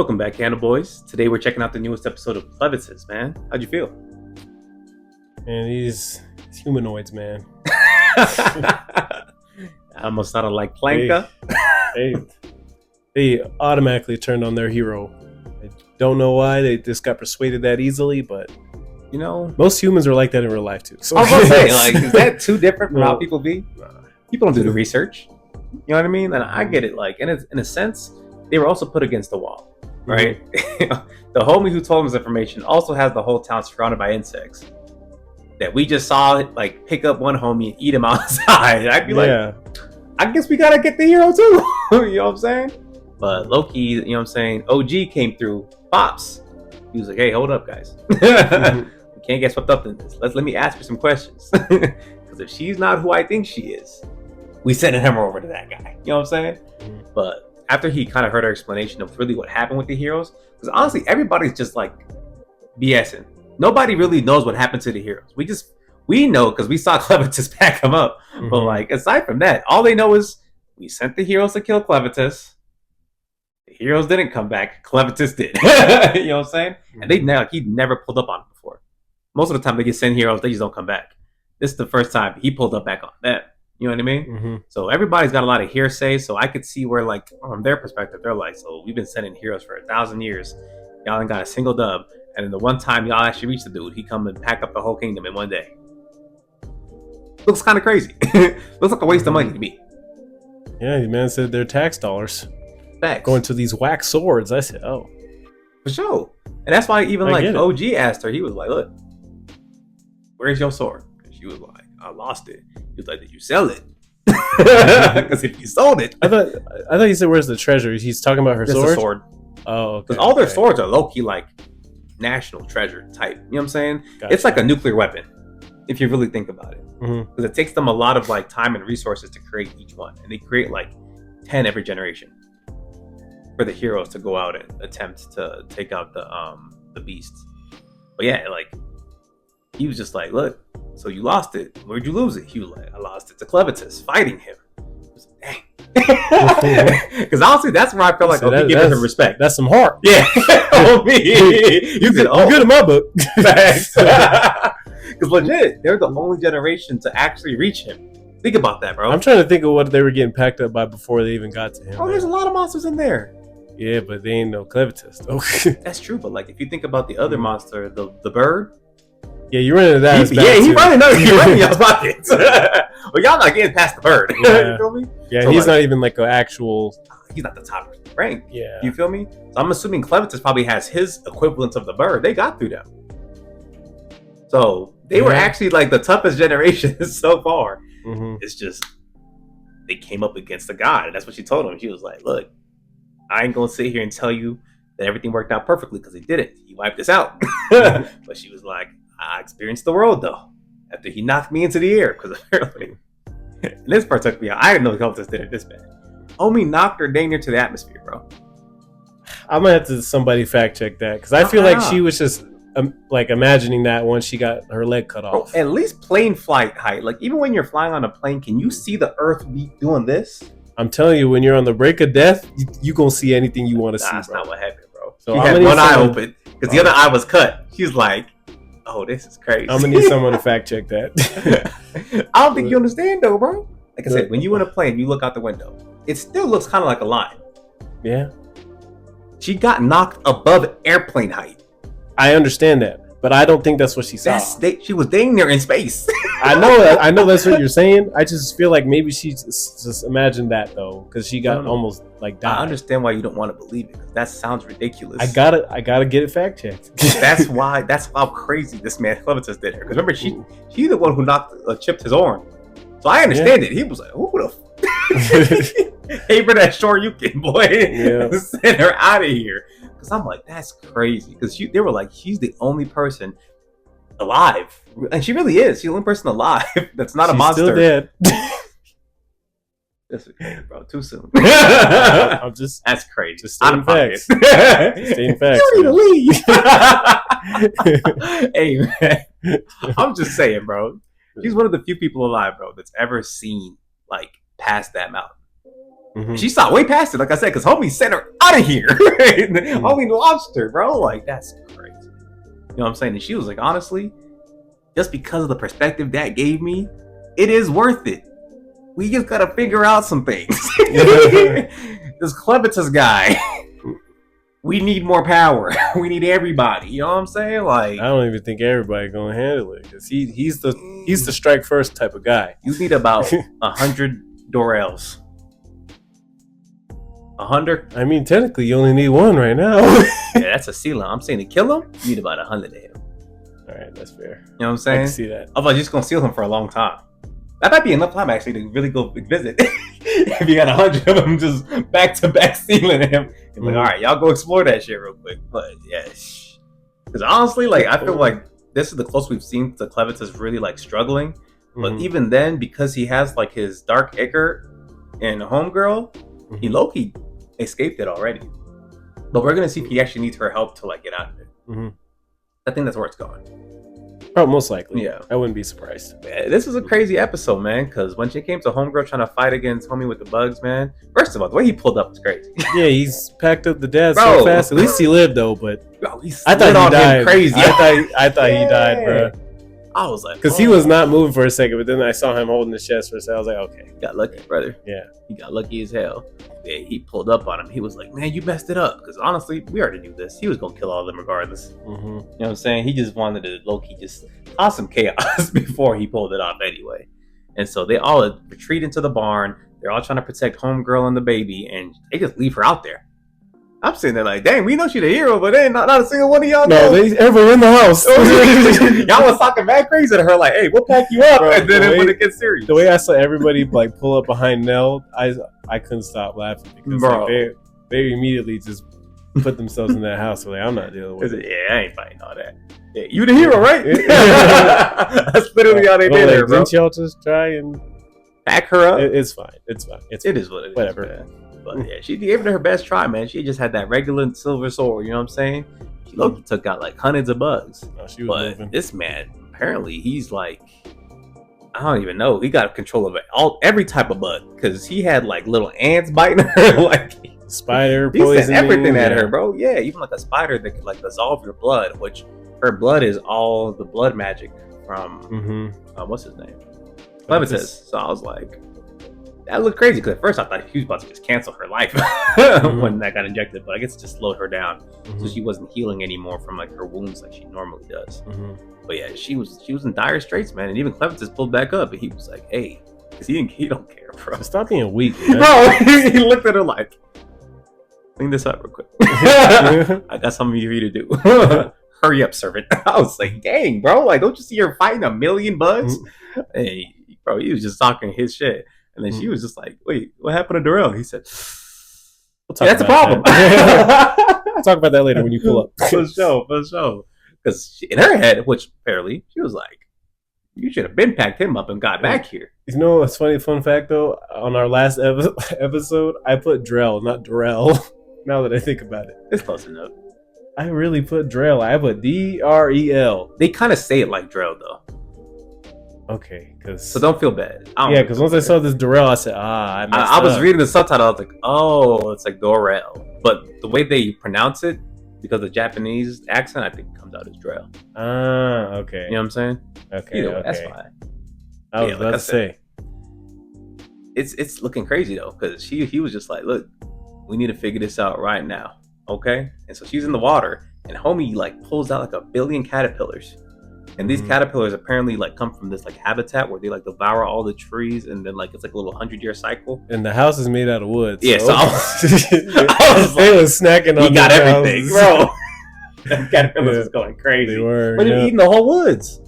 Welcome back, Candle Boys. Today we're checking out the newest episode of Clevatess, man. How'd you feel? Man, these humanoids, man. I almost sounded like Planka. They automatically turned on their hero. I don't know why they just got persuaded that easily, but You know, most humans are like that in real life too. So I was gonna say, like, is that too different from how people be? People don't do the research. You know what I mean? And I get it. Like, in a sense, they were also put against the wall, right? The homie who told him this information also has the whole town surrounded by insects. That we just saw, like, pick up one homie and eat him outside. I'd be like, I guess we gotta get the hero too. You know what I'm saying? But Loki, you know what I'm saying? OG came through. Pops. He was like, hey, hold up, guys. We can't get swept up in this. Let me ask her some questions. Because if she's not who I think she is, we sending him over to that guy. You know what I'm saying? But after he kind of heard our explanation of really what happened with the heroes, because honestly, everybody's just like BSing. Nobody really knows what happened to the heroes. We know because we saw Clevatess back them up. But like, aside from that, all they know is we sent the heroes to kill Clevatess. The heroes didn't come back. Clevatess did. You know what I'm saying? And he never pulled up on it before. Most of the time they get sent heroes, they just don't come back. This is the first time he pulled up back on them. You know what I mean? So everybody's got a lot of hearsay. So I could see where, like, from their perspective, they're like, so we've been sending heroes for 1,000 years. Y'all ain't got a single dub. And then the one time y'all actually reached the dude, he come and pack up the whole kingdom in one day. Looks kind of crazy. Looks like a waste of money to me. Yeah, the man said they're tax dollars. Facts. Going to these wax swords. I said, oh. For sure. And that's why even like OG asked her, he was like, look, where's your sword? And she was like, I lost it. He was like, did you sell it? Because if you sold it. I thought he said, where's the treasure? He's talking about her sword? The sword. Oh, okay. Because all their swords are low-key like national treasure type. You know what I'm saying? Gotcha. It's like a nuclear weapon, if you really think about it. Because it takes them a lot of like time and resources to create each one. And they create like 10 every generation for the heroes to go out and attempt to take out the beasts. But yeah, like, he was just like, look, so you lost it. Where'd you lose it? He was like, I lost it to Clevatess fighting him. I was like, dang. Because honestly, that's where I feel like, okay, give him respect. That's some heart. Yeah. Oh, me. You good in my book. Thanks. Because legit, they're the only generation to actually reach him. Think about that, bro. I'm trying to think of what they were getting packed up by before they even got to him. Oh, there's a lot of monsters in there. Yeah, but they ain't no Clevatess though. That's true, but like if you think about the other monster, the bird. Yeah, you run into that. He running y'all's pockets. Well, y'all not getting past the bird. Yeah. You feel me? Yeah, so he's like, not even like an actual. He's not the top rank. Yeah. You feel me? So I'm assuming Clevatess probably has his equivalent of the bird. They got through them. So they were actually like the toughest generation so far. It's just they came up against the god, and that's what she told him. She was like, look, I ain't gonna sit here and tell you that everything worked out perfectly because he didn't. He wiped us out. But she was like, I experienced the world though. After he knocked me into the air, because apparently, and this part took me out. I didn't know Clevatess did it this bad. Homie knocked her dang near to the atmosphere, bro. I'm gonna have to somebody fact check that because I feel like she was just like imagining that once she got her leg cut off. Bro, at least plane flight height. Like even when you're flying on a plane, can you see the earth be doing this? I'm telling you, when you're on the brink of death, you gonna see anything you want to see. That's not what happened, bro. So she had one eye open because the other eye was cut. She's like, "Oh, this is crazy." I'm gonna need someone to fact check that. I don't think you understand though, bro. Like I said, when you in a plane, you look out the window. It still looks kind of like a line. Yeah. She got knocked above airplane height. I understand that, but I don't think that's what she saw. She was dang near in space. I know that's what you're saying. I just feel like maybe she just imagined that though, because she got almost like died. I understand why you don't want to believe it. That sounds ridiculous. I gotta get it fact checked. That's how crazy this man Clevatess did her. Because remember, she's the one who chipped his arm. So I understand it. He was like, who the hey for that short you can, boy. Yeah. Send her out of here. Because I'm like, that's crazy. Because they were like, she's the only person alive. And she really is. She's the only person alive that's not a monster. Still dead. Bro, too soon. I'm just that's crazy. Just stating facts. Stating facts. You need to leave. Hey man. I'm just saying, bro. She's one of the few people alive, bro, that's ever seen like past that mountain. Mm-hmm. She saw way past it, like I said, because homie sent her out of here. Homie launched her, bro. Like, that's crazy. You know what I'm saying? And she was like, honestly, just because of the perspective that gave me, it is worth it. We just gotta figure out some things. This Clevatess guy, we need more power. We need everybody. You know what I'm saying? Like, I don't even think everybody gonna handle it because he's the strike first type of guy. You need about 100 drels. 100. I mean, technically, you only need one right now. Yeah, that's a ceiling. I'm saying to kill him, you need about 100 of him. All right, that's fair. You know what I'm saying? I can see that. Otherwise, you're just gonna seal him for a long time. That might be enough time actually to really go visit. If you got 100 of them just back to back sealing him, you're like, all right, y'all go explore that shit real quick. But yeah, because honestly, like I feel like this is the closest we've seen to Clevatess really like struggling. But even then, because he has like his dark ichor and homegirl, he low-key escaped it already. But we're gonna see if he actually needs her help to like get out of it. I think that's where it's going. Oh, most likely. Yeah. I wouldn't be surprised. This was a crazy episode, man, because when she came to homegirl trying to fight against homie with the bugs, man, first of all, the way he pulled up was crazy. Yeah, he's packed up the dad so fast. At least he lived, though, but Bro, I thought he died. Crazy. I thought he died, bro. I was like, because he was not moving for a second, but then I saw him holding his chest for a second. I was like, okay. Got lucky, brother. Yeah. He got lucky as hell. Yeah, he pulled up on him. He was like, man, you messed it up. Because honestly, we already knew this. He was going to kill all of them regardless. You know what I'm saying? He just wanted to low-key just cause some chaos before he pulled it off anyway. And so they all retreat into the barn. They're all trying to protect homegirl and the baby. And they just leave her out there. I'm sitting there like, dang, we know she's a hero, but then not a single one of y'all know. No, everybody in the house. Y'all was talking mad crazy to her like, hey, we'll pack you up. Bro, and then when it gets serious. The way I saw everybody like pull up behind Nell, I couldn't stop laughing because like, they immediately just put themselves in that house. So like, I'm not dealing with it. Yeah, I ain't fighting all that. Yeah, you the hero, right? That's literally how they did it, bro. Didn't y'all just try and pack her up? It's fine. It is what it is. Whatever. Man. But yeah, she gave it her best try, man. She just had that regular silver sword, you know what I'm saying? She low-key took out like hundreds of bugs. No, she was moving. This man, apparently, he's like, I don't even know. He got control of every type of bug because he had like little ants biting her, like spider he poisoning. Sent everything at her, bro. Yeah, even like a spider that could like dissolve your blood, which her blood is all the blood magic from what's his name? Clevatess. So I was like, that looked crazy because at first I thought he was about to just cancel her life when that got injected, but I guess it just slowed her down, so she wasn't healing anymore from like her wounds like she normally does. But yeah, she was in dire straits, man. And even Clevatess pulled back up, and he was like, "Hey," because he don't care, bro. Stop being weak, bro. He looked at her like, "Clean this up real quick. I got something for you to do. Hurry up, servant." I was like, "Dang, bro! Like, don't you see you're fighting a million bugs?" Hey, bro, he was just talking his shit. And then she was just like, "Wait, what happened to Darrell?" He said, "That's a problem." We'll talk about that later when you pull up. For sure. Because in her head, which apparently she was like, "You should have been packed him up and got back here." You know what's funny? Fun fact though, on our last episode, I put drel, not Darrell. Now that I think about it, it's close enough. I really put drel. I put DREL. They kind of say it like drel though. Okay, so don't feel bad. Yeah, because once I saw this Darrell, I said, I was reading the subtitle. I was like, oh, it's like Dorel. But the way they pronounce it, because of the Japanese accent, I think it comes out as Drell. Okay. You know what I'm saying? Okay. Either way, that's fine. I was about to say. It's looking crazy though, because he was just like, look, we need to figure this out right now, okay? And so she's in the water, and homie like pulls out like 1 billion caterpillars. And these caterpillars apparently like come from this like habitat where they like devour all the trees, and then like it's like a little 100-year cycle. And the house is made out of wood. Yeah, so they was snacking on. He got everything, bro. The caterpillars is going crazy. They were, but they're eating the whole woods.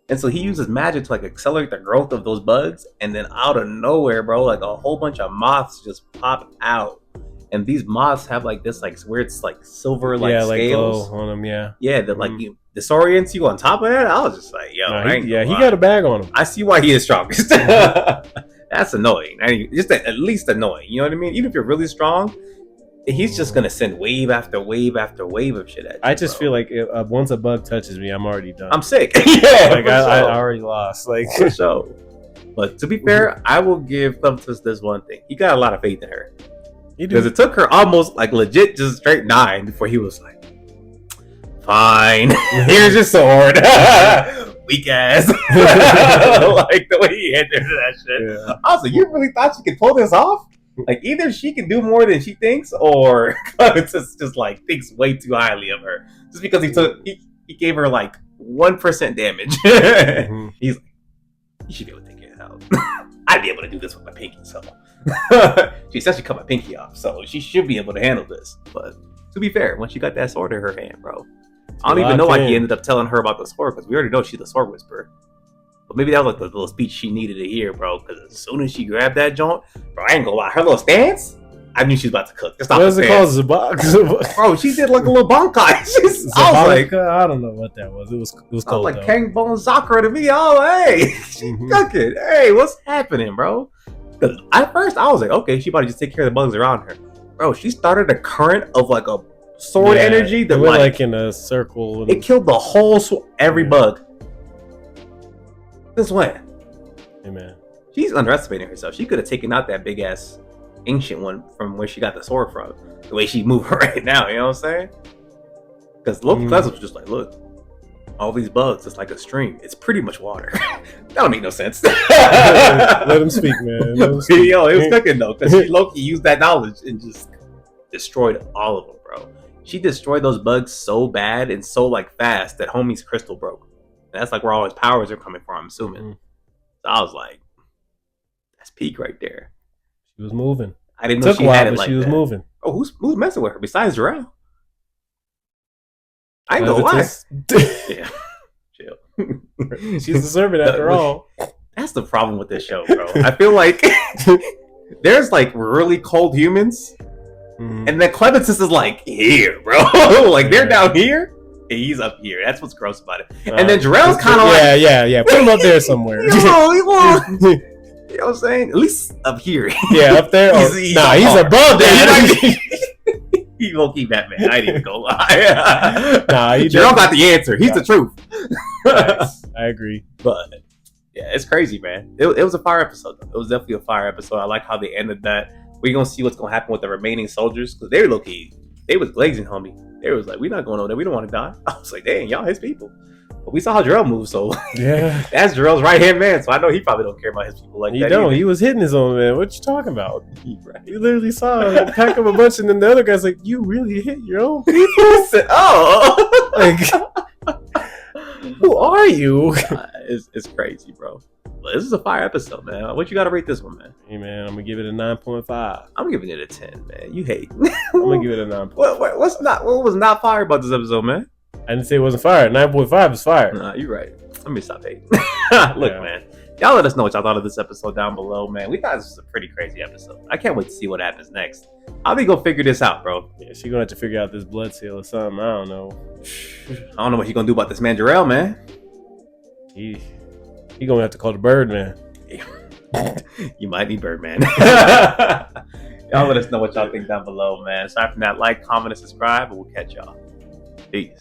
And so he uses magic to like accelerate the growth of those bugs, and then out of nowhere, bro, like a whole bunch of moths just pop out. And these moths have like this like weird like silver like scales glow on them. That like disorients you. On top of that, I was just like, yo, he got a bag on him. I see why he is strongest. That's annoying. I mean, just at least annoying. You know what I mean? Even if you're really strong, he's just gonna send wave after wave after wave of shit at you. I just feel like once a bug touches me, I'm already done. I'm sick. I already lost. Like for sure. But to be fair, I will give Clevatess this one thing. He got a lot of faith in her. He Because it took her almost like legit just straight 9 before he was like, fine, here's your sword. Weak ass. Like the way he entered that shit. Yeah. I was like, you really thought she could pull this off? Like either she can do more than she thinks, or Clevatess just like thinks way too highly of her. Just because he gave her like 1% damage. He's like, you should be able to take it out. I'd be able to do this with my pinky, so she said she cut my pinky off, so she should be able to handle this. But to be fair, when she got that sword in her hand, bro, I don't even know why he ended up telling her about the sword, because we already know she's the sword whisperer. But maybe that was like the little speech she needed to hear, bro, because as soon as she grabbed that joint, bro, I ain't gonna lie, her little stance, I knew she was about to cook. What is it called? Zabak? Bro, she did like a little bankai. I was like, I don't know what that was. It was cold, like Kang Bone Sakura to me. Oh, hey, she cooking. Hey, what's happening, bro? Because at first I was like, okay, she about to just take care of the bugs around her. Bro, she started a current of like a sword energy that went like in a circle. It killed the whole every bug. Since when? Hey, man. She's underestimating herself. She could have taken out that big ass ancient one from where she got the sword from. The way she moving right now, you know what I'm saying? Because Loki Clevatess was just like, look, all these bugs, it's like a stream. It's pretty much water. That don't make no sense. Let him speak, man. Let him speak. Yo, it was cooking though, because Loki used that knowledge and just destroyed all of them, bro. She destroyed those bugs so bad and so like fast that homie's crystal broke. And that's like where all his powers are coming from, I'm assuming. So I was like, that's peak right there. She was moving. I didn't know she had it like she was that. moving. Oh, who's messing with her besides drel? I ain't gonna lie. Yeah, chill. She's the servant after all. That's the problem with this show, bro. I feel like there's like really cold humans, and then Clevatess is like here, bro. Like they're down here, and he's up here. That's what's gross about it. And then Drell's kind of like, yeah. Put him up there somewhere. You know what I'm saying? At least up here. Yeah, up there. He's above there. He won't keep that, man. I ain't even gonna lie. Drell got the answer. He's the truth. Nice. I agree. But yeah, it's crazy, man. It was a fire episode, though. It was definitely a fire episode. I like how they ended that. We're gonna see what's gonna happen with the remaining soldiers, because they were low-key. They was glazing, homie. They was like, we're not going over there. We don't want to die. I was like, dang, y'all his people. But we saw how Drell moved, so yeah, that's Drell's right hand man. So I know he probably don't care about his people like that. He don't. Either. He was hitting his own man. What you talking about? You literally saw him pack up a bunch, and then the other guy's like, "You really hit your own people?" Said, oh, like, who are you? It's crazy, bro. But this is a fire episode, man. What you got to rate this one, man? Hey, man, I'm gonna give it a 9.5. I'm giving it a 10, man. You hate. I'm gonna give it a 9. What was not fire about this episode, man? I didn't say it wasn't fire. 9.5 is fire. Nah, you're right. Let me stop hating. Look, man. Y'all let us know what y'all thought of this episode down below, man. We thought this was a pretty crazy episode. I can't wait to see what happens next. How they gonna figure this out, bro? Yeah, she gonna have to figure out this blood seal or something. I don't know. I don't know what he gonna do about this man, drel, man. He gonna have to call the Birdman. You might need Birdman. Y'all let us know what y'all think down below, man. Aside from that, like, comment, and subscribe, and we'll catch y'all. Peace.